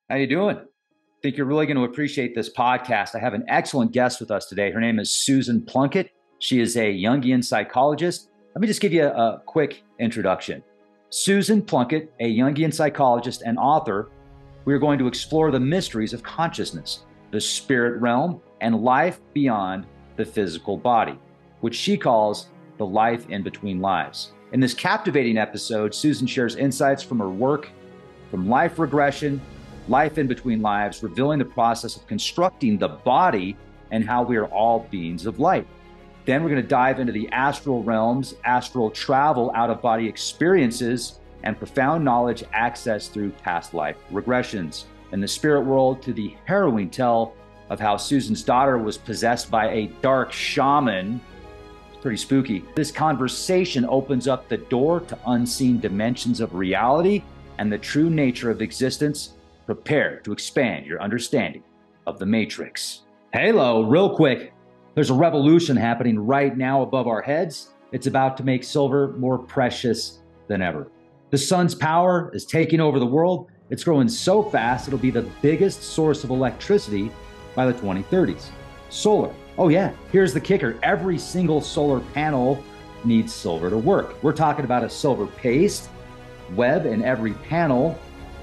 How you doing? I think you're really going to appreciate this podcast. I have an excellent guest with us today. Her name is Susan Plunket. She is a Jungian psychologist. Let me just give you a quick introduction. Susan Plunket, a Jungian psychologist and author, we are going to explore the mysteries of consciousness, the spirit realm, and life beyond the physical body, which she calls the life in between lives. In this captivating episode, Susan shares insights from her work, from life regression, life in between lives, revealing the process of constructing the body and how we are all beings of light. Then we're going to dive into the astral realms, astral travel, out-of-body experiences, and profound knowledge accessed through past life regressions. In the spirit world, to the harrowing tale of how Susan's daughter was possessed by a dark shaman. It's pretty spooky. This conversation opens up the door to unseen dimensions of reality and the true nature of existence. Prepare to expand your understanding of the Matrix. Hello, real quick. There's a revolution happening right now above our heads. It's about to make silver more precious than ever. The sun's power is taking over the world. It's growing so fast, it'll be the biggest source of electricity by the 2030s. Solar. Oh yeah, here's the kicker. Every single solar panel needs silver to work. We're talking about a silver paste web in every panel,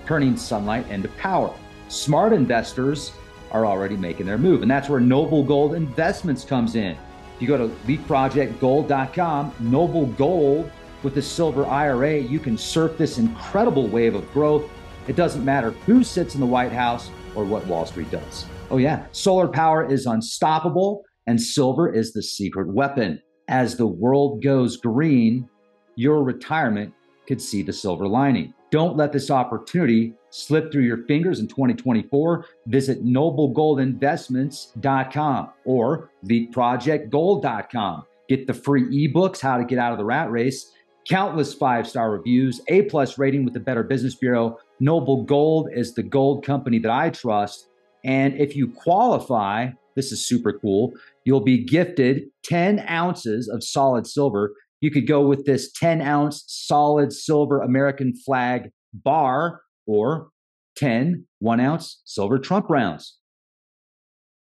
turning sunlight into power. Smart investors are already making their move, and that's where Noble Gold Investments comes in. If you go to leapprojectgold.com, Noble Gold with the silver IRA, you can surf this incredible wave of growth. It doesn't matter who sits in the White House or what Wall Street does. Oh yeah, solar power is unstoppable, and silver is the secret weapon. As the world goes green, your retirement could see the silver lining. Don't let this opportunity slip through your fingers in 2024. Visit noblegoldinvestments.com or leapprojectgold.com. Get the free ebooks, How to Get Out of the Rat Race, countless 5-star reviews, A+ rating with the Better Business Bureau. Noble Gold is the gold company that I trust. And if you qualify, this is super cool, you'll be gifted 10 ounces of solid silver. You could go with this 10-ounce solid silver American flag bar or 10 1-ounce silver Trump rounds.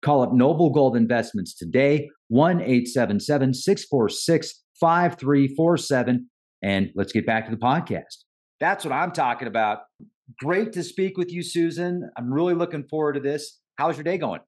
Call up Noble Gold Investments today, 1-877-646-5347. And let's get back to the podcast. That's what I'm talking about. Great to speak with you, Susan. I'm really looking forward to this. How's your day going?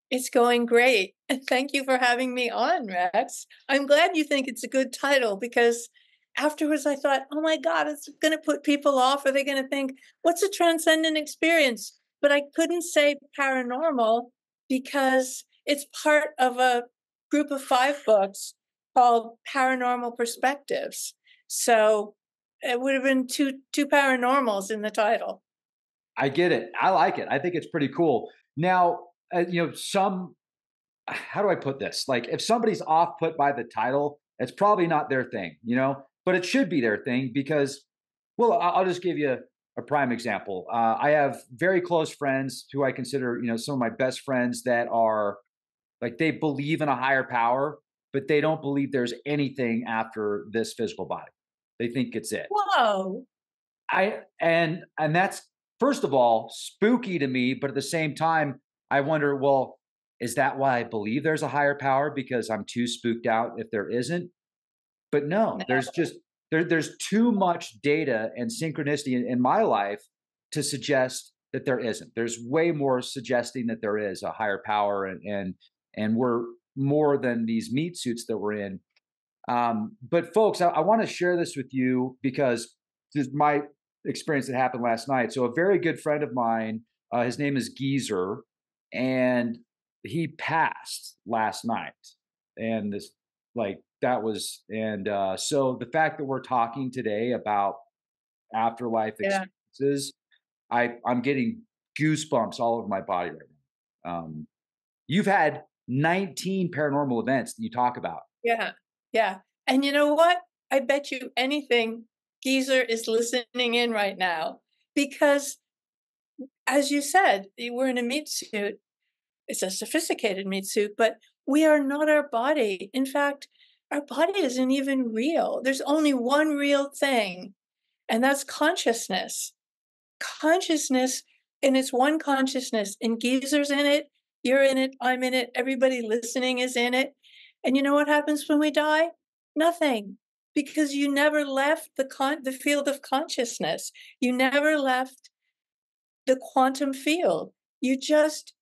It's going great. And thank you for having me on, Rex. I'm glad you think it's a good title because afterwards I thought, oh my God, it's going to put people off. Are they going to think, what's a transcendent experience? But I couldn't say paranormal because it's part of a group of 5 books called Paranormal Perspectives. So it would have been two paranormals in the title. I get it. I like it. I think it's pretty cool. Now, how do I put this? Like if somebody's off put by the title, it's probably not their thing, but it should be their thing because, well, I'll just give you a prime example. I have very close friends who I consider, some of my best friends that are like, they believe in a higher power, but they don't believe there's anything after this physical body. They think it's it. Whoa. And that's, first of all, spooky to me, but at the same time, I wonder, well, is that why I believe there's a higher power? Because I'm too spooked out if there isn't? But no, there's just, there's too much data and synchronicity in my life to suggest that there isn't. There's way more suggesting that there is a higher power and we're more than these meat suits that we're in. But folks, I want to share this with you because this is my experience that happened last night. So a very good friend of mine, his name is Geezer, and he passed last night. And this, like, that was, and so the fact that we're talking today about afterlife experiences, I'm getting goosebumps all over my body right now. You've had 19 paranormal events that you talk about. Yeah. Yeah. And you know what? I bet you anything Geezer is listening in right now because, as you said, we're in a meat suit. It's a sophisticated meat suit, but we are not our body. In fact, our body isn't even real. There's only one real thing, and that's consciousness. Consciousness And it's one consciousness, and Geezer's in it, you're in it, I'm in it, everybody listening is in it. And you know what happens when we die? Nothing, because you never left the field of consciousness. You never left the quantum field. You just,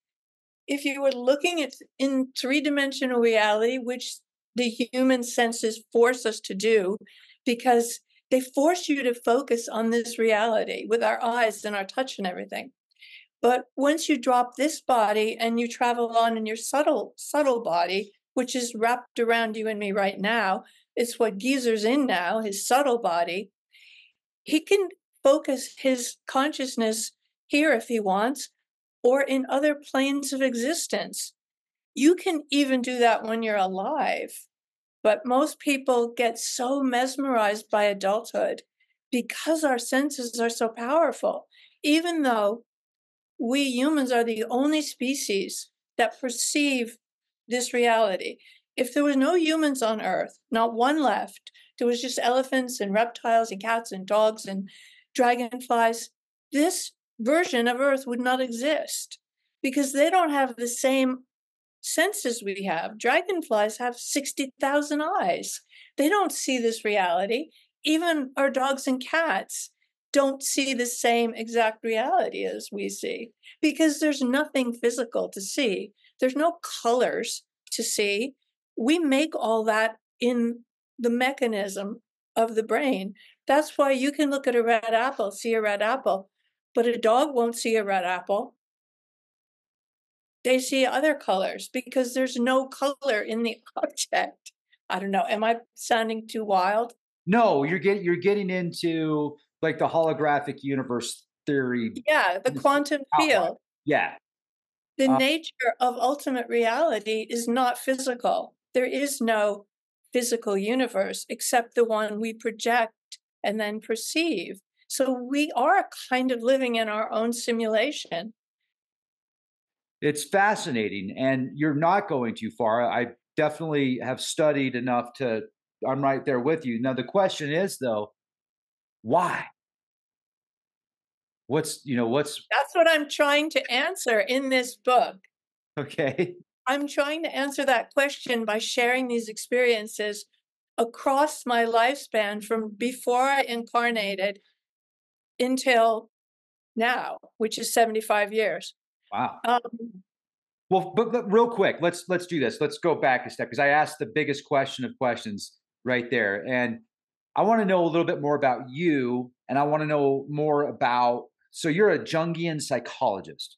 if you were looking at in three-dimensional reality, which the human senses force us to do, because they force you to focus on this reality with our eyes and our touch and everything. But once you drop this body and you travel on in your subtle body, which is wrapped around you and me right now, it's what Geezer's in now, his subtle body, he can focus his consciousness here if he wants, or in other planes of existence. You can even do that when you're alive. But most people get so mesmerized by adulthood because our senses are so powerful, even though we humans are the only species that perceive this reality. If there was no humans on Earth, not one left, there was just elephants and reptiles and cats and dogs and dragonflies, this version of Earth would not exist because they don't have the same senses we have. Dragonflies have 60,000 eyes. They don't see this reality. Even our dogs and cats don't see the same exact reality as we see because there's nothing physical to see. There's no colors to see. We make all that in the mechanism of the brain. That's why you can look at a red apple, see a red apple, but a dog won't see a red apple. They see other colors because there's no color in the object. I don't know. Am I sounding too wild? No, you're getting into like the holographic universe theory. Yeah, the quantum field. Yeah. The nature of ultimate reality is not physical. There is no physical universe except the one we project and then perceive. So we are kind of living in our own simulation. It's fascinating, and you're not going too far. I definitely have studied enough to, I'm right there with you. Now, the question is, though, why? What's That's what I'm trying to answer in this book. okay? I'm trying to answer that question by sharing these experiences across my lifespan from before I incarnated until now, which is 75 years. Wow. Um, Well, but real quick, let's do this. Let's go back a step because I asked the biggest question of questions right there, and I want to know a little bit more about you, and I want to know more about. So you're a Jungian psychologist.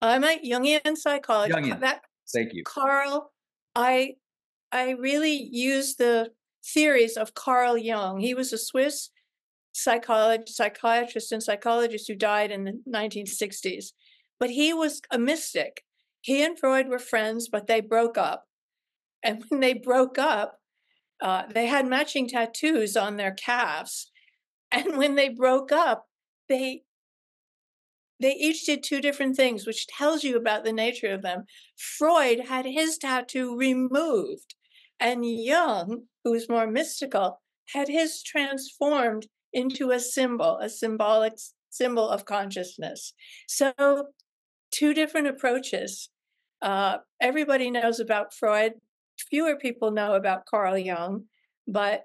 I'm a Jungian psychologist. Jungian. That Thank you. Carl, I really use the theories of Carl Jung. He was a Swiss psychiatrist and psychologist who died in the 1960s. But he was a mystic. He and Freud were friends, but they broke up. And when they broke up, they had matching tattoos on their calves. And when they broke up, they each did two different things, which tells you about the nature of them. Freud had his tattoo removed, and Jung, who was more mystical, had his transformed into a symbol, a symbolic symbol of consciousness. So, two different approaches. Everybody knows about Freud. Fewer people know about Carl Jung, but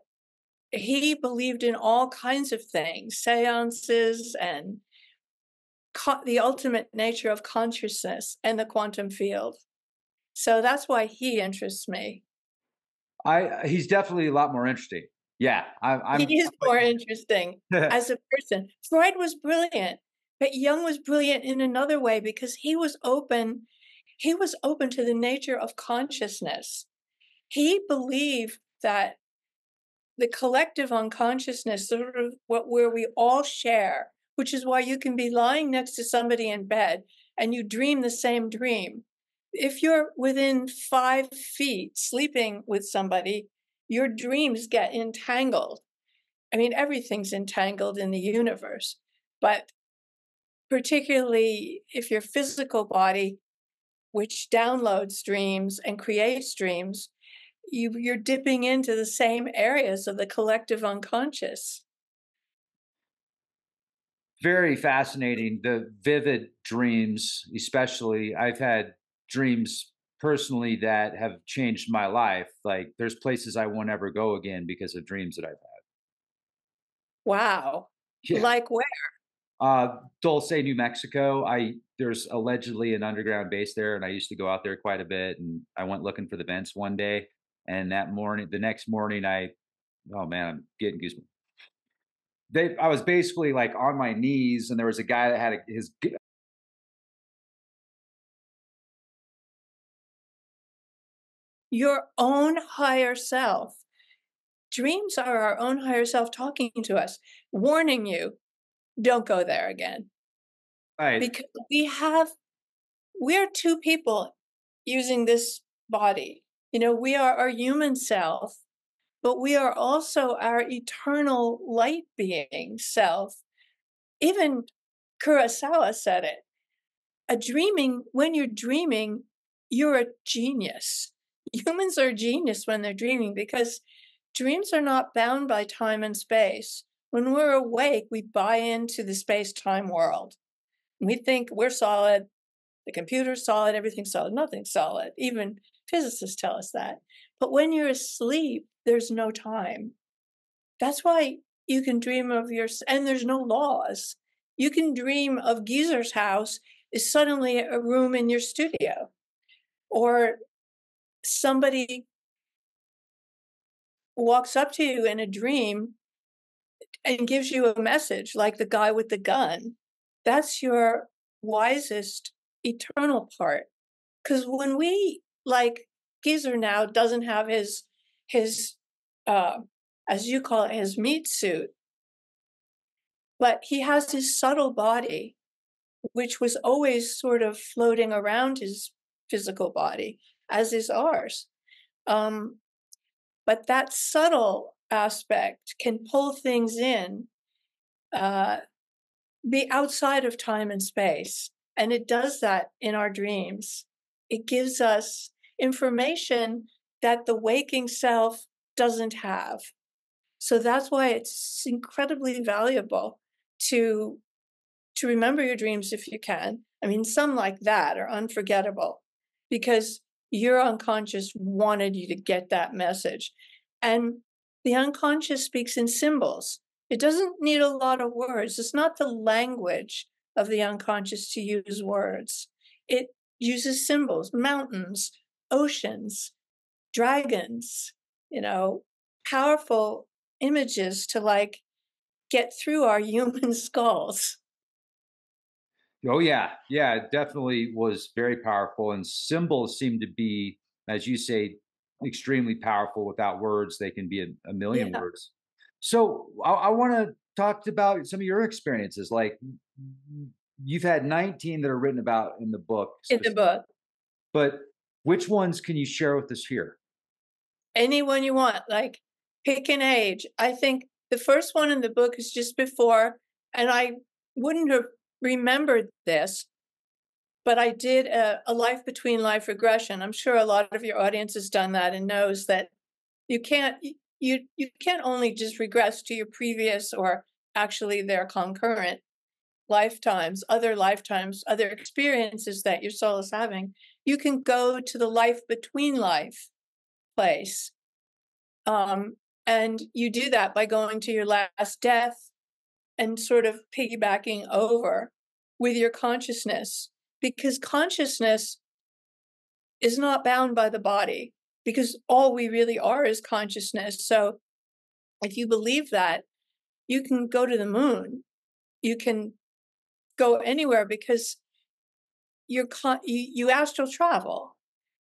he believed in all kinds of things, seances and the ultimate nature of consciousness and the quantum field. So that's why he interests me. He's definitely a lot more interesting. Yeah, He is more interesting as a person. Freud was brilliant, but Jung was brilliant in another way because he was open. He was open to the nature of consciousness. He believed that the collective unconsciousness, sort of where we all share, which is why you can be lying next to somebody in bed and you dream the same dream. If you're within 5 feet sleeping with somebody, your dreams get entangled. I mean, everything's entangled in the universe, but particularly if your physical body, which downloads dreams and creates dreams, you're dipping into the same areas of the collective unconscious. Very fascinating. The vivid dreams, especially. I've had dreams personally that have changed my life. Like there's places I won't ever go again because of dreams that I've had. Wow. Yeah. Like where? Dulce, New Mexico. There's allegedly an underground base there, and I used to go out there quite a bit. And I went looking for the vents one day, and the next morning, oh man, I'm getting goosebumps. I was basically like on my knees, and there was a guy that had his Your own higher self. Dreams are our own higher self talking to us, warning you, don't go there again. right. Because we're two people using this body. We are our human self, but we are also our eternal light being self. Even Kurosawa said it. When you're dreaming, you're a genius. Humans are genius when they're dreaming because dreams are not bound by time and space. When we're awake, we buy into the space-time world. We think we're solid, the computer's solid, everything's solid, nothing's solid. Even physicists tell us that. But when you're asleep, there's no time. That's why you can dream of and there's no laws. You can dream of Geezer's house is suddenly a room in your studio, or somebody walks up to you in a dream and gives you a message like the guy with the gun. That's your wisest eternal part. Because when like Geezer now doesn't have his uh, as you call it, his meat suit, but he has his subtle body, which was always sort of floating around his physical body, as is ours. But that subtle aspect can pull things in, uh, be outside of time and space. And it does that in our dreams. It gives us information that the waking self doesn't have. So that's why it's incredibly valuable to remember your dreams if you can. I mean, some like that are unforgettable because your unconscious wanted you to get that message. And the unconscious speaks in symbols. It doesn't need a lot of words. It's not the language of the unconscious to use words. It uses symbols, mountains, oceans, dragons, powerful images to like get through our human skulls. Oh yeah, yeah, it definitely was very powerful, and symbols seem to be, as you say, extremely powerful. Without words, they can be a million Yeah, words. So I want to talk about some of your experiences. Like you've had 19 that are written about in the book, in the book. but which ones can you share with us here? Anyone you want, like pick an age. I think the first one in the book is just before, and I wouldn't have remembered this, but I did a life between life regression. I'm sure a lot of your audience has done that and knows that you can't you can't only just regress to your previous or actually their concurrent lifetimes, other experiences that your soul is having. You can go to the life between life place. And you do that by going to your last death and sort of piggybacking over with your consciousness, because consciousness is not bound by the body, because all we really are is consciousness. So if you believe that, you can go to the moon, you can go anywhere because you astral travel,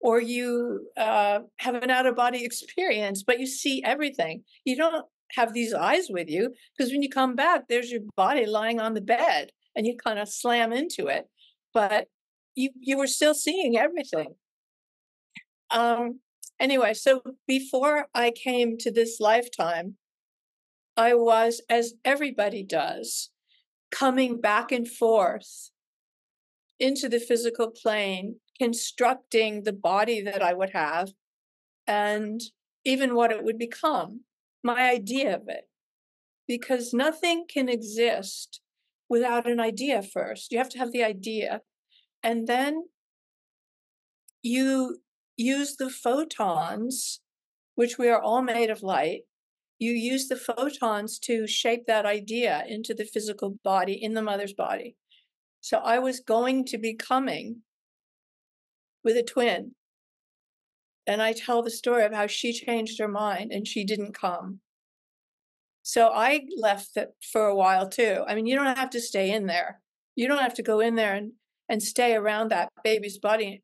or you have an out of body experience, but you see everything. You don't have these eyes with you because when you come back, there's your body lying on the bed and you kind of slam into it, but you were still seeing everything. Anyway, so before I came to this lifetime, I was, as everybody does, coming back and forth into the physical plane, constructing the body that I would have and even what it would become, my idea of it. Because nothing can exist without an idea first. You have to have the idea. And then you use the photons, which we are all made of light. You use the photons to shape that idea into the physical body in the mother's body. So I was going to be coming with a twin. And I tell the story of how she changed her mind and she didn't come. So I left it for a while too. I mean, you don't have to stay in there. You don't have to go in there and stay around that baby's body.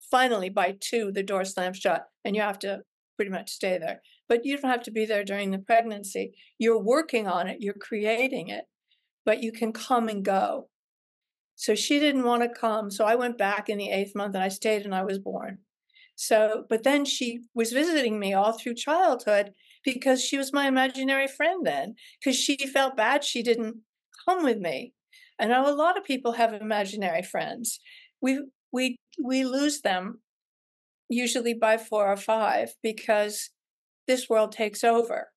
Finally, by 2, the door slams shut and you have to pretty much stay there. But you don't have to be there during the pregnancy. You're working on it, you're creating it, but you can come and go. So she didn't want to come. So I went back in the 8th month and I stayed and I was born. So, but then she was visiting me all through childhood because she was my imaginary friend then, because she felt bad she didn't come with me. I know a lot of people have imaginary friends. We lose them usually by 4 or 5 because this world takes over.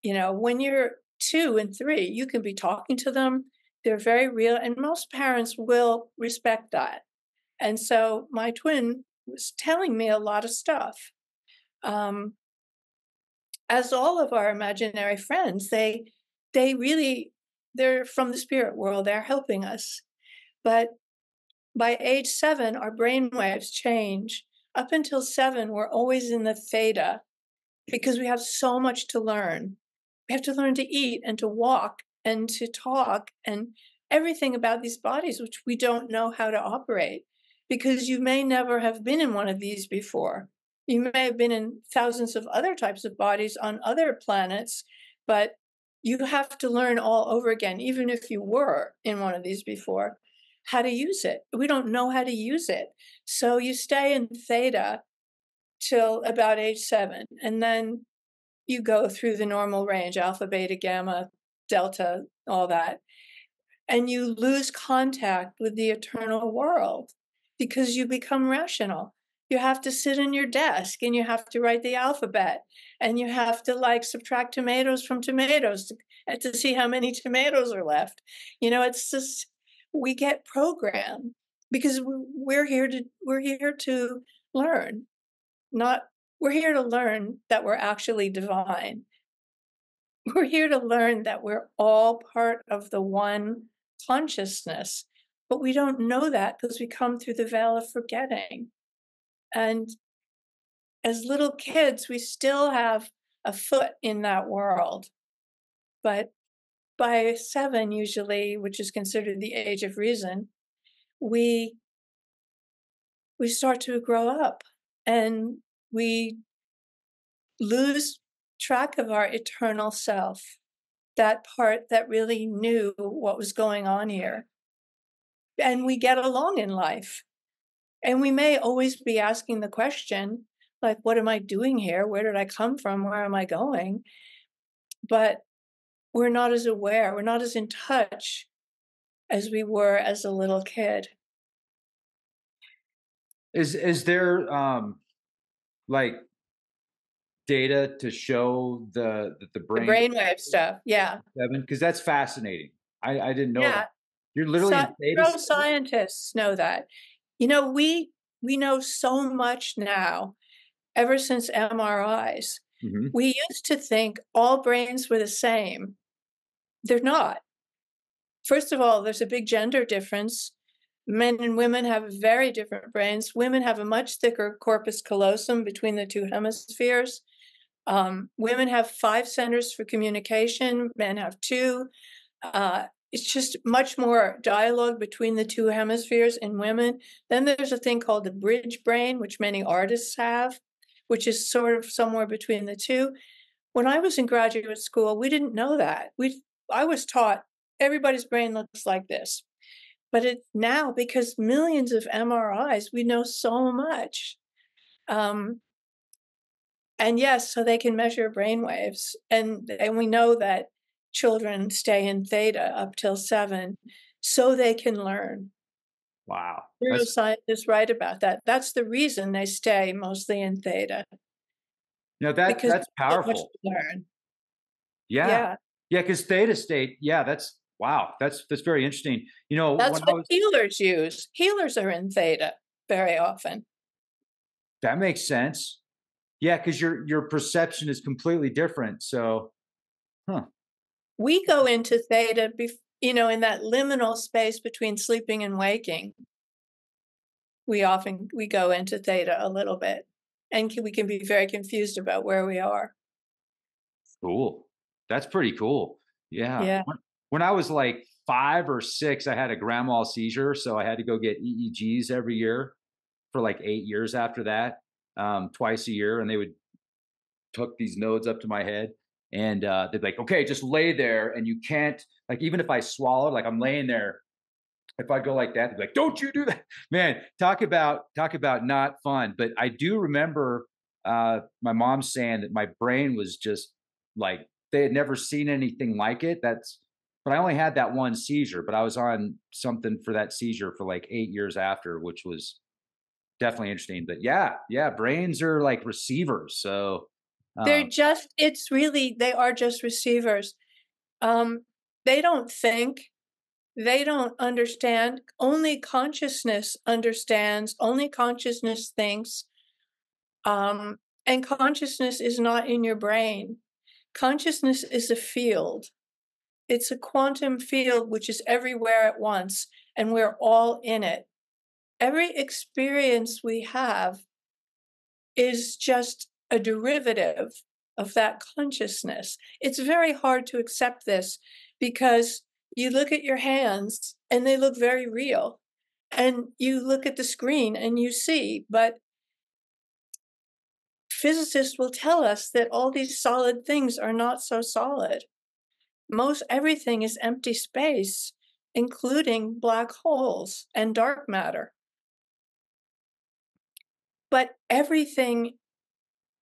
You know, when you're 2 and 3, you can be talking to them. They're very real, and most parents will respect that. And so my twin was telling me a lot of stuff. As all of our imaginary friends, they're from the spirit world, they're helping us. But by age 7, our brain waves change. Up until 7, we're always in the theta because we have so much to learn. We have to learn to eat and to walk and to talk and everything about these bodies, which we don't know how to operate, because you may never have been in one of these before. You may have been in thousands of other types of bodies on other planets, but you have to learn all over again, even if you were in one of these before, how to use it. We don't know how to use it. So you stay in theta till about age 7, and then you go through the normal range, alpha, beta, gamma, delta, all that. And you lose contact with the eternal world because you become rational. You have to sit in your desk and you have to write the alphabet and you have to like subtract tomatoes from tomatoes to see how many tomatoes are left. You know, it's just, we get programmed because we're here to learn, not, we're here to learn that we're actually divine. We're here to learn that we're all part of the one consciousness, but we don't know that because we come through the veil of forgetting. And as little kids, we still have a foot in that world. But by 7, usually, which is considered the age of reason, we start to grow up and we lose track of our eternal self, that part that really knew what was going on here. And we get along in life. And we may always be asking the question, like, what am I doing here? Where did I come from? Where am I going? But we're not as aware, we're not as in touch as we were as a little kid. Is there like data to show the brain, the brainwave stuff? Yeah. because that's fascinating. I didn't know Yeah. that. You're literally in theta state? Neuroscientists know that. You know, we know so much now, ever since MRIs. Mm-hmm. We used to think all brains were the same. They're not. First of all, there's a big gender difference. Men and women have very different brains. Women have a much thicker corpus callosum between the 2 hemispheres. Women have 5 centers for communication, men have 2. It's just much more dialogue between the 2 hemispheres in women. Then there's a thing called the bridge brain, which many artists have, which is sort of somewhere between the 2. When I was in graduate school, we didn't know that. I was taught everybody's brain looks like this. But now, because millions of MRIs, we know so much. And yes, so they can measure brain waves. And we know that children stay in theta up till 7 so they can learn. Wow. Neuroscientists write about that. That's the reason they stay mostly in theta. That's So much powerful. to learn. Yeah. Yeah. Yeah, because theta state, yeah, that's Wow, that's very interesting. You know, That's when I what was healers use. Healers are in theta very often. that makes sense. Yeah, because your perception is completely different. So, huh. We go into theta, in that liminal space between sleeping and waking. We go into theta a little bit, and we can be very confused about where we are. Cool. That's pretty cool. Yeah. Yeah. When I was like 5 or 6, I had a grand mal seizure, so I had to go get EEGs every year for like 8 years after that, twice a year, and they would hook these nodes up to my head, and they'd be like, "Okay, just lay there, and you can't like even if I swallowed, like I'm laying there, if I go like that, they'd be like, "Don't you do that, man!" Talk about not fun. But I do remember my mom saying that my brain was just like they had never seen anything like it. But I only had that one seizure, but I was on something for that seizure for like 8 years after, which was definitely interesting. But yeah, yeah, brains are like receivers. So um, They are just receivers. Um, they don't think, they don't understand. Only consciousness understands, only consciousness thinks. Um, and consciousness is not in your brain. Consciousness is a field. It's a quantum field which is everywhere at once, and we're all in it. Every experience we have is just a derivative of that consciousness. It's very hard to accept this because you look at your hands and they look very real. And you look at the screen and you see, but physicists will tell us that all these solid things are not so solid. Most everything is empty space, including black holes and dark matter. But everything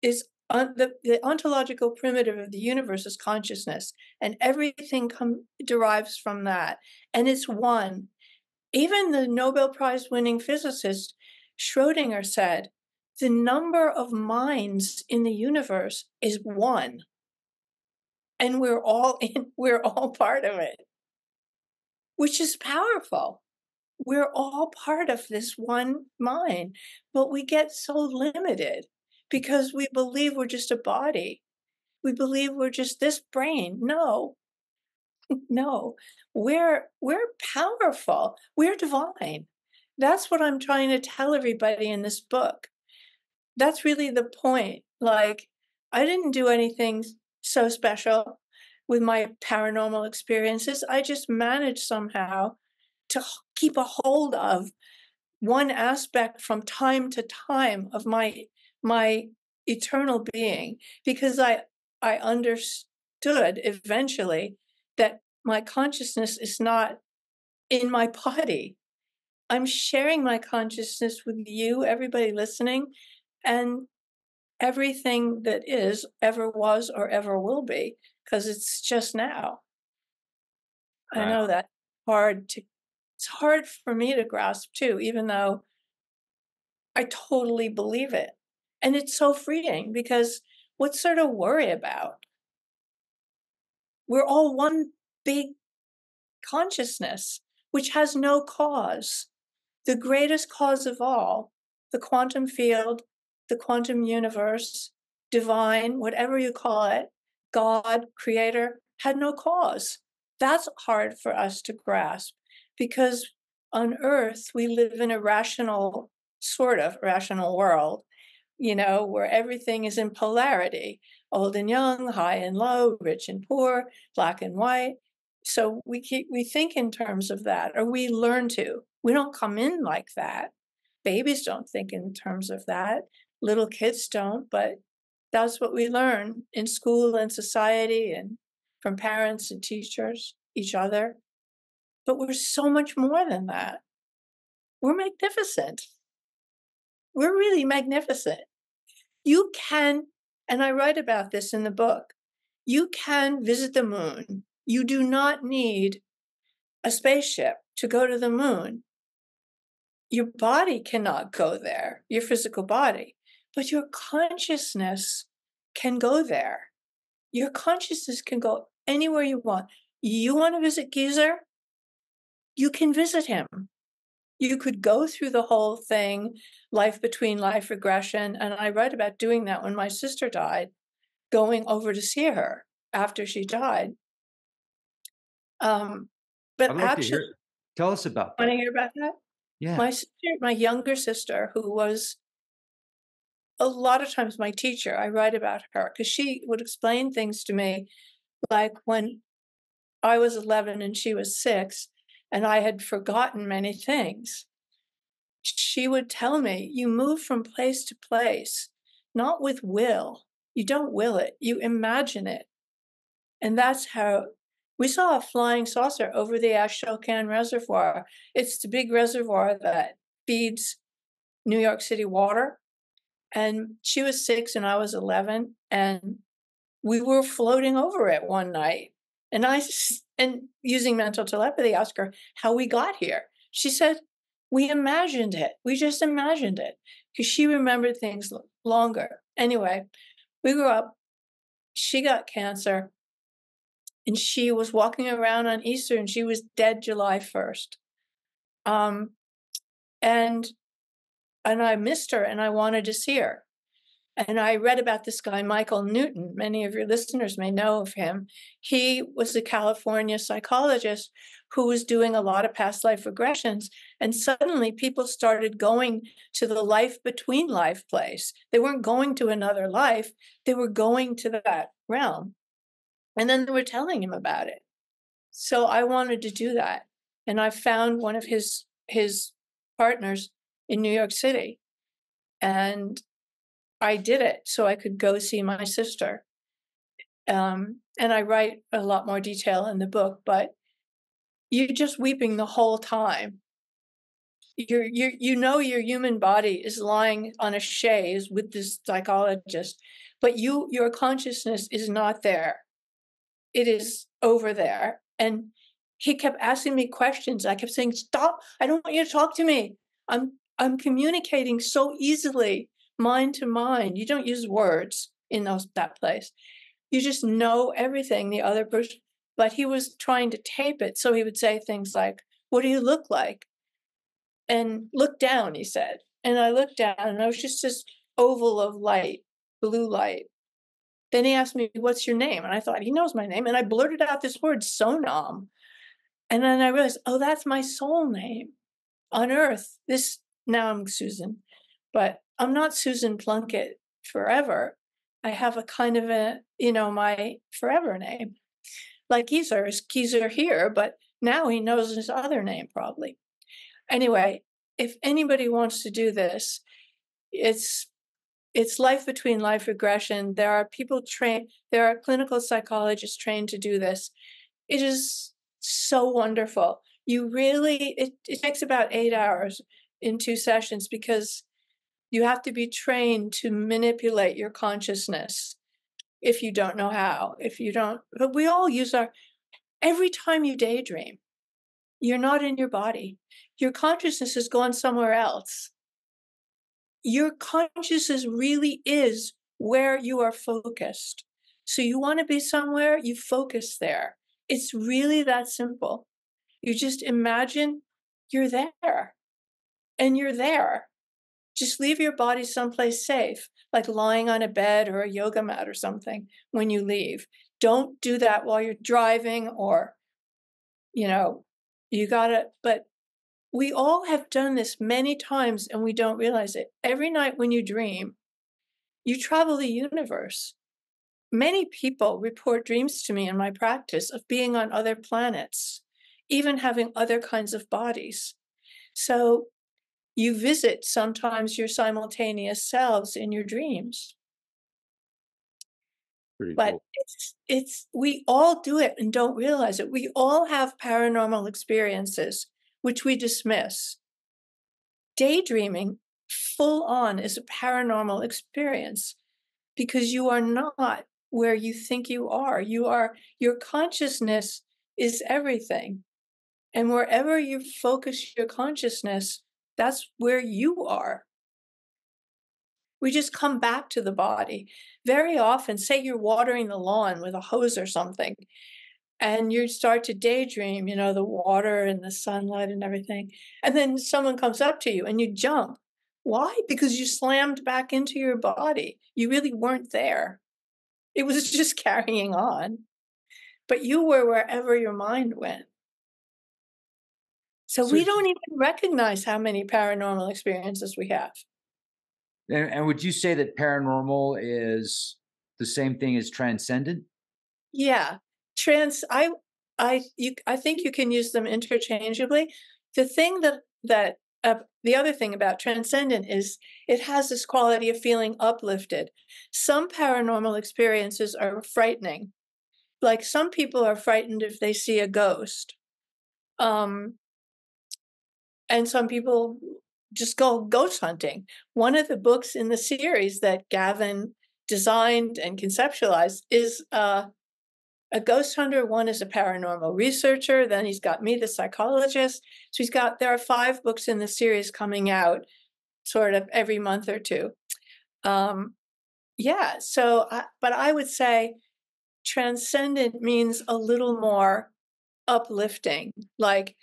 is the ontological primitive of the universe is consciousness, and everything derives from that, and it's one. Even the Nobel Prize winning physicist Schrödinger said, the number of minds in the universe is one, and we're all part of it, which is powerful. We're all part of this one mind, but we get so limited because we believe we're just a body. We believe we're just this brain. No, no, we're powerful. We're divine. That's what I'm trying to tell everybody in this book. That's really the point. Like, I didn't do anything so special with my paranormal experiences. I just managed somehow to keep a hold of one aspect from time to time of my eternal being, because I understood eventually that my consciousness is not in my body. I'm sharing my consciousness with you, everybody listening, and everything that is, ever was, or ever will be, because it's just now. I right. know that it's hard for me to grasp too, even though I totally believe it. And it's so freeing because what's there to worry about? We're all one big consciousness, which has no cause. The greatest cause of all, the quantum field, the quantum universe, divine, whatever you call it, God, creator, had no cause. That's hard for us to grasp because on Earth, we live in a sort of rational world, where everything is in polarity, old and young, high and low, rich and poor, black and white. So we think in terms of that, or we learn to. We don't come in like that. Babies don't think in terms of that. Little kids don't, but that's what we learn in school and society and from parents and teachers, each other. But we're so much more than that. We're magnificent. We're really magnificent. You can, and I write about this in the book, you can visit the moon. You do not need a spaceship to go to the moon. Your body cannot go there, your physical body, but your consciousness can go there. Your consciousness can go anywhere you want. You want to visit Geezer? You can visit him. You could go through the whole thing, life between life regression. And I write about doing that when my sister died, going over to see her after she died. But I'd like to actually, hear. Tell us about want that. to hear about that? Yeah. My sister, my younger sister, who was a lot of times my teacher, I write about her because she would explain things to me, like when I was 11 and she was 6, and I had forgotten many things. She would tell me, you move from place to place, not with will. You don't will it, you imagine it. And that's how we saw a flying saucer over the Ashokan Reservoir. It's the big reservoir that feeds New York City water. And she was 6 and I was 11. And we were floating over it one night. And using mental telepathy, asked her how we got here. She said, we imagined it. We just imagined it because she remembered things longer. Anyway, we grew up. She got cancer and she was walking around on Easter and she was dead July 1st. And I missed her and I wanted to see her. And I read about this guy, Michael Newton. Many of your listeners may know of him. He was a California psychologist who was doing a lot of past life regressions. And suddenly people started going to the life between life place. They weren't going to another life, they were going to that realm. And then they were telling him about it. So I wanted to do that. And I found one of his partners in New York City. And I did it so I could go see my sister. And I write a lot more detail in the book, but you're just weeping the whole time. You your human body is lying on a chaise with this psychologist, but your consciousness is not there. It is over there. And he kept asking me questions. I kept saying, stop, I don't want you to talk to me. I'm communicating so easily, mind to mind. You don't use words in that place. You just know everything the other person. But he was trying to tape it. So he would say things like, what do you look like? And look down, he said. And I looked down and I was just this oval of light, blue light. Then he asked me, what's your name? And I thought, he knows my name. And I blurted out this word, Sonam. And then I realized, oh, that's my soul name on earth. Now I'm Susan, but I'm not Susan Plunket forever. I have a kind of my forever name. Like Geezer is Geezer here, but now he knows his other name probably. Anyway, if anybody wants to do this, it's life between life regression. There are there are clinical psychologists trained to do this. It is so wonderful. It takes about 8 hours in 2 sessions because you have to be trained to manipulate your consciousness if you don't know how. But we all every time you daydream, you're not in your body. Your consciousness has gone somewhere else. Your consciousness really is where you are focused. So you want to be somewhere, you focus there. It's really that simple. You just imagine you're there and you're there. Just leave your body someplace safe, like lying on a bed or a yoga mat or something when you leave. Don't do that while you're driving or, but we all have done this many times and we don't realize it. Every night when you dream, you travel the universe. Many people report dreams to me in my practice of being on other planets, even having other kinds of bodies. So you visit sometimes your simultaneous selves in your dreams. Pretty But cool. we all do it and don't realize it. We all have paranormal experiences, which we dismiss. Daydreaming full on is a paranormal experience because you are not where you think you are. Your consciousness is everything. And wherever you focus your consciousness, that's where you are. We just come back to the body. Very often, say you're watering the lawn with a hose or something, and you start to daydream, the water and the sunlight and everything. And then someone comes up to you and you jump. Why? Because you slammed back into your body. You really weren't there. It was just carrying on, but you were wherever your mind went. So So, we don't even recognize how many paranormal experiences we have. and would you say that paranormal is the same thing as transcendent? Yeah. Trans I think you can use them interchangeably. The thing the other thing about transcendent is it has this quality of feeling uplifted. Some paranormal experiences are frightening. Like some people are frightened if they see a ghost. Um, and some people just go ghost hunting. One of the books in the series that Gavin designed and conceptualized is a ghost hunter. One is a paranormal researcher. Then he's got me, the psychologist. So there are 5 books in the series coming out sort of every month or two. Yeah. But I would say transcendent means a little more uplifting. Like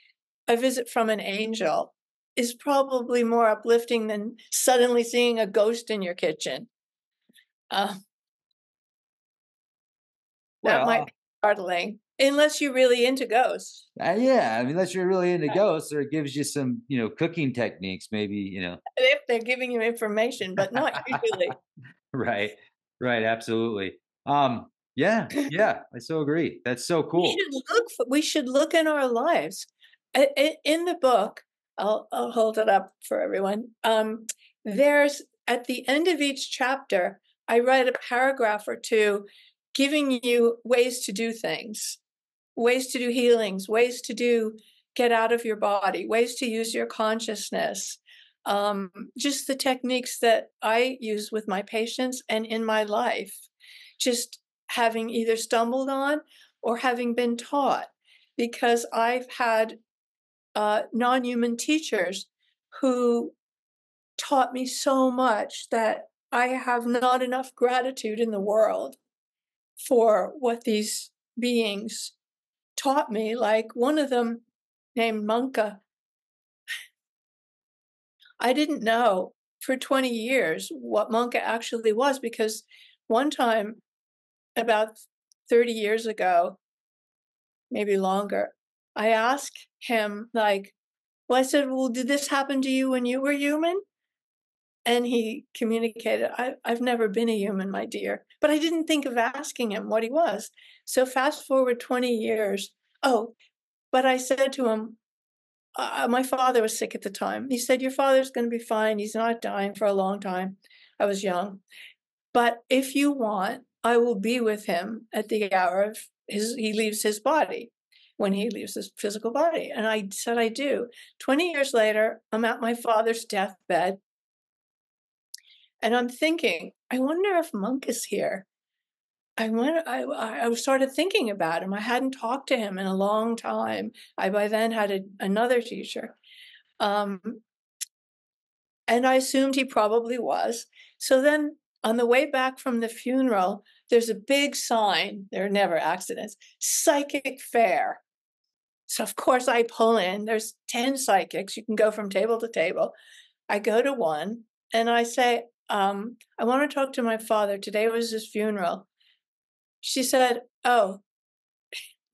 a visit from an angel is probably more uplifting than suddenly seeing a ghost in your kitchen. Uh, that might Well, be startling, unless you're really into ghosts. yeah. I mean, unless you're really into ghosts, or it gives you some, cooking techniques, maybe. If they're giving you information, but not usually. Right, right, absolutely. Yeah, yeah, I so agree. That's so cool. We should look in our lives. In the book, I'll hold it up for everyone. There's at the end of each chapter, I write a paragraph or two giving you ways to do things, ways to do healings, ways to get out of your body, ways to use your consciousness. Just the techniques that I use with my patients and in my life, just having either stumbled on or having been taught, because I've had non-human teachers who taught me so much that I have not enough gratitude in the world for what these beings taught me. Like one of them named Munka, I didn't know for 20 years what Munka actually was, because one time about 30 years ago, maybe longer, I asked him, like, well, I said, well, did this happen to you when you were human? And he communicated, I've never been a human, my dear. But I didn't think of asking him what he was. So fast forward 20 years. Oh, but I said to him, my father was sick at the time. He said, your father's going to be fine. He's not dying for a long time. I was young. But if you want, I will be with him at the hour of he leaves his body, when he leaves his physical body. And I said, I do. 20 years later, I'm at my father's deathbed. And I'm thinking, I wonder if Monk is here. I started thinking about him. I hadn't talked to him in a long time. I by then had another teacher. Um, and I assumed he probably was. So then on the way back from the funeral, there's a big sign. There are never accidents. Psychic fair. So of course I pull in. There's 10 psychics. You can go from table to table. I go to one and I say, I want to talk to my father. Today was his funeral. She said, oh,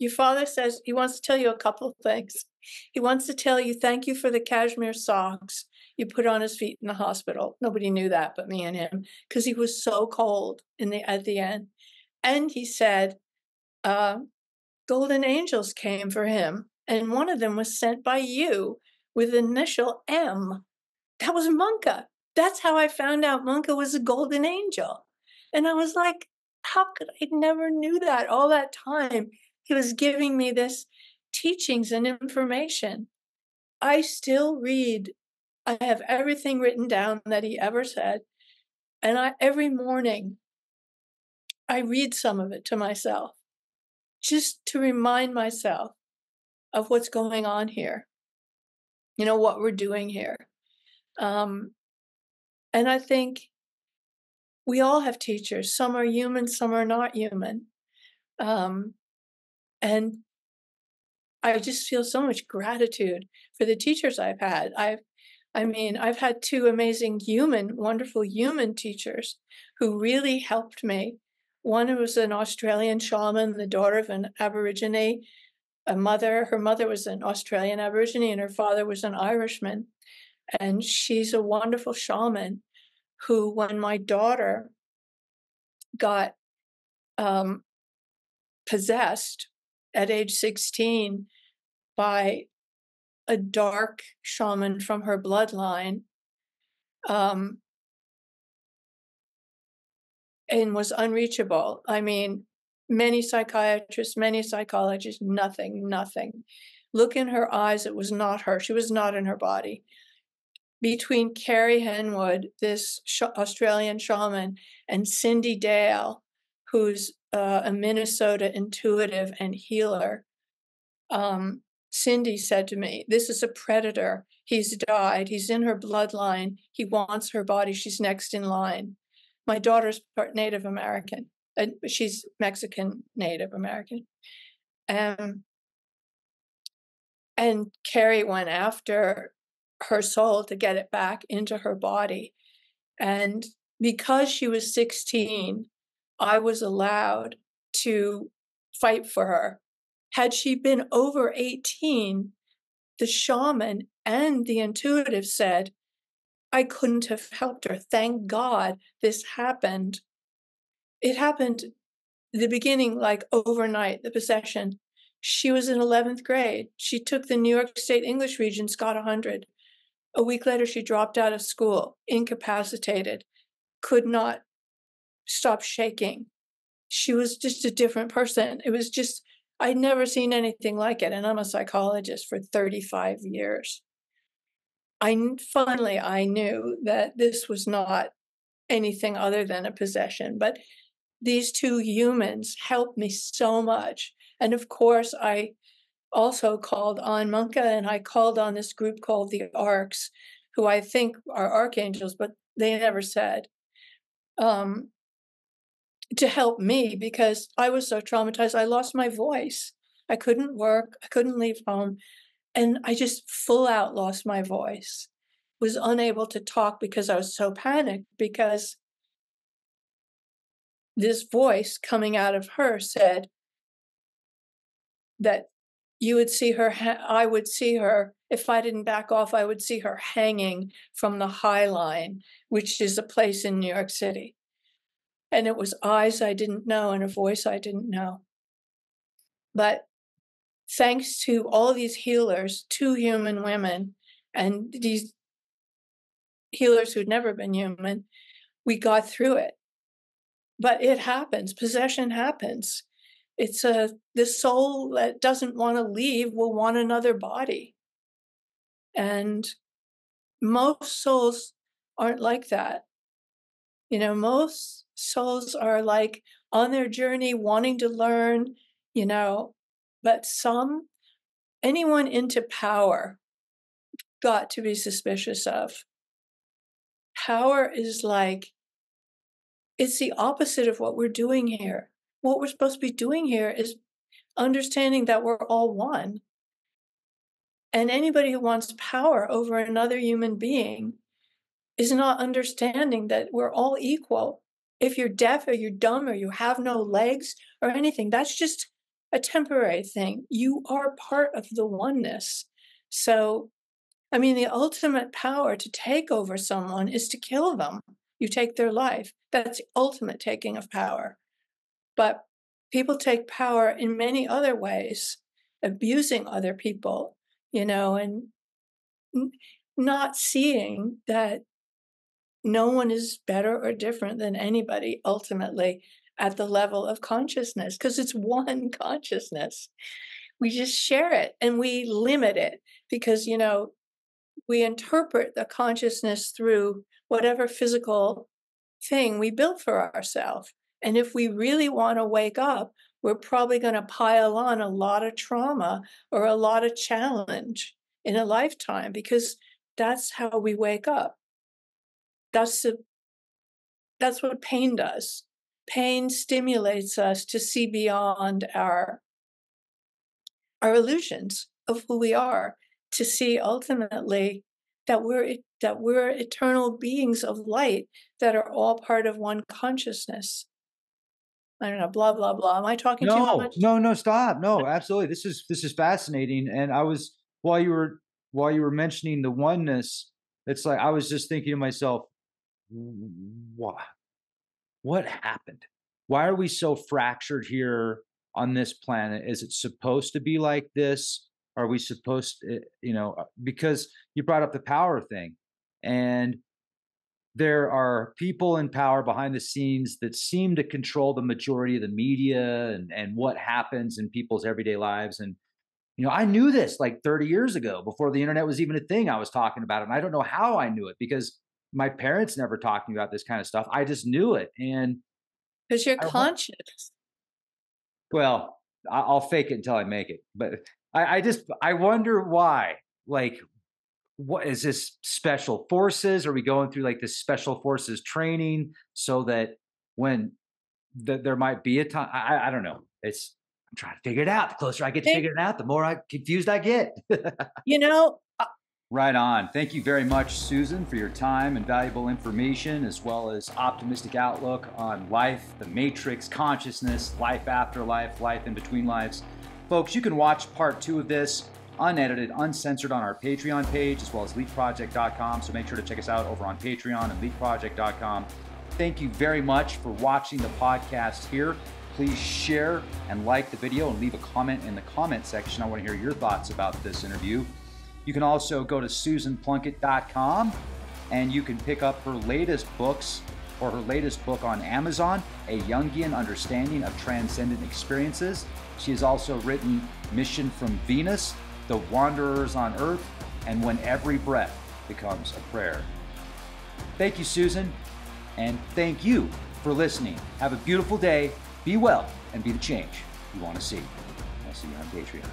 your father says he wants to tell you a couple of things. He wants to tell you thank you for the cashmere socks you put on his feet in the hospital. Nobody knew that but me and him, because he was so cold at the end. And he said, golden angels came for him, and one of them was sent by you with initial M. That was Munka. That's how I found out Munka was a golden angel. And I was like, how could I never knew that all that time? He was giving me this teachings and information. I still read. I have everything written down that he ever said. And every morning I read some of it to myself, just to remind myself of what's going on here, what we're doing here. And I think we all have teachers. Some are human, some are not human. Um, And I just feel so much gratitude for the teachers I've had. I've had two amazing wonderful human teachers who really helped me. One was an Australian shaman, the daughter of an Aborigine, her mother was an Australian Aborigine and her father was an Irishman. And she's a wonderful shaman who, when my daughter got possessed at age 16 by a dark shaman from her bloodline, and was unreachable. I mean, many psychiatrists, many psychologists, nothing. Look in her eyes, it was not her. She was not in her body. Between Carrie Henwood, this Australian shaman, and Cindy Dale, who's a Minnesota intuitive and healer, Cindy said to me, "This is a predator. He's died. He's in her bloodline. He wants her body. She's next in line." My daughter's part Native American, and she's Mexican Native American. And Carrie went after her soul to get it back into her body. And because she was 16, I was allowed to fight for her. Had she been over 18, the shaman and the intuitive said, I couldn't have helped her. Thank God this happened. It happened the beginning, like overnight, the possession. She was in 11th grade. She took the New York State English Regents, got 100. A week later, she dropped out of school, incapacitated, could not stop shaking. She was just a different person. It was just, I'd never seen anything like it. And I'm a psychologist for 35 years. Finally, I knew that this was not anything other than a possession. But these two humans helped me so much. And of course, I also called on Munka, and I called on this group called the Arcs, who I think are archangels, but they never said, to help me because I was so traumatized. I lost my voice. I couldn't work. I couldn't leave home. And I just full out lost my voice, was unable to talk because I was so panicked, because this voice coming out of her said that you would see her, I would see her, if I didn't back off, I would see her hanging from the High Line, which is a place in New York City. And it was eyes I didn't know and a voice I didn't know. But thanks to all of these healers, two human women, and these healers who'd never been human, we got through it. But it happens. Possession happens. It's the soul that doesn't want to leave will want another body. And most souls aren't like that. You know, most souls are like on their journey, wanting to learn, you know, but anyone into power, got to be suspicious of. Power is like, it's the opposite of what we're doing here. What we're supposed to be doing here is understanding that we're all one. And anybody who wants power over another human being is not understanding that we're all equal. If you're deaf or you're dumb or you have no legs or anything, that's just a temporary thing. You are part of the oneness. So, I mean, the ultimate power to take over someone is to kill them. You take their life. That's the ultimate taking of power. But people take power in many other ways, abusing other people, you know, and not seeing that no one is better or different than anybody ultimately at the level of consciousness, because it's one consciousness. We just share it and we limit it because, you know, we interpret the consciousness through whatever physical thing we built for ourselves. And if we really want to wake up, we're probably going to pile on a lot of trauma or a lot of challenge in a lifetime, because that's how we wake up. That's what pain does. Pain stimulates us to see beyond our our illusions of who we are, to see ultimately that we're eternal beings of light that are all part of one consciousness. I don't know, blah blah blah. Am I talking too No, much? no, no, stop. No, absolutely. This is fascinating. And I was while you were mentioning the oneness, it's like I was just thinking to myself, what what happened? Why are we so fractured here on this planet? Is it supposed to be like this? Are we supposed to, because you brought up the power thing, and there are people in power behind the scenes that seem to control the majority of the media and what happens in people's everyday lives. And, I knew this like 30 years ago before the internet was even a thing. I was talking about it. And I don't know how I knew it because my parents never talked to me about this kind of stuff. I just knew it. And Because you're I, wa- conscious. well, I'll fake it until I make it. But I wonder why. Like, what is this special forces? Are we going through like this special forces training so that when there might be a time? I don't know. I'm trying to figure it out. The closer I get to Think, figuring it out, the more confused I get. you know, Right on. Thank you very much, Susan, for your time and valuable information, as well as optimistic outlook on life, the matrix, consciousness, life after life, life in between lives. Folks, you can watch part 2 of this unedited, uncensored on our Patreon page, as well as leakproject.com. So make sure to check us out over on Patreon and leakproject.com. Thank you very much for watching the podcast here. Please share and like the video and leave a comment in the comment section. I want to hear your thoughts about this interview. You can also go to susanplunket.com and you can pick up her latest books or her latest book on Amazon, A Jungian Understanding of Transcendent Experiences. She has also written Mission from Venus, The Wanderers on Earth, and When Every Breath Becomes a Prayer. Thank you, Susan, and thank you for listening. Have a beautiful day, be well, and be the change you want to see. I'll see you on Patreon.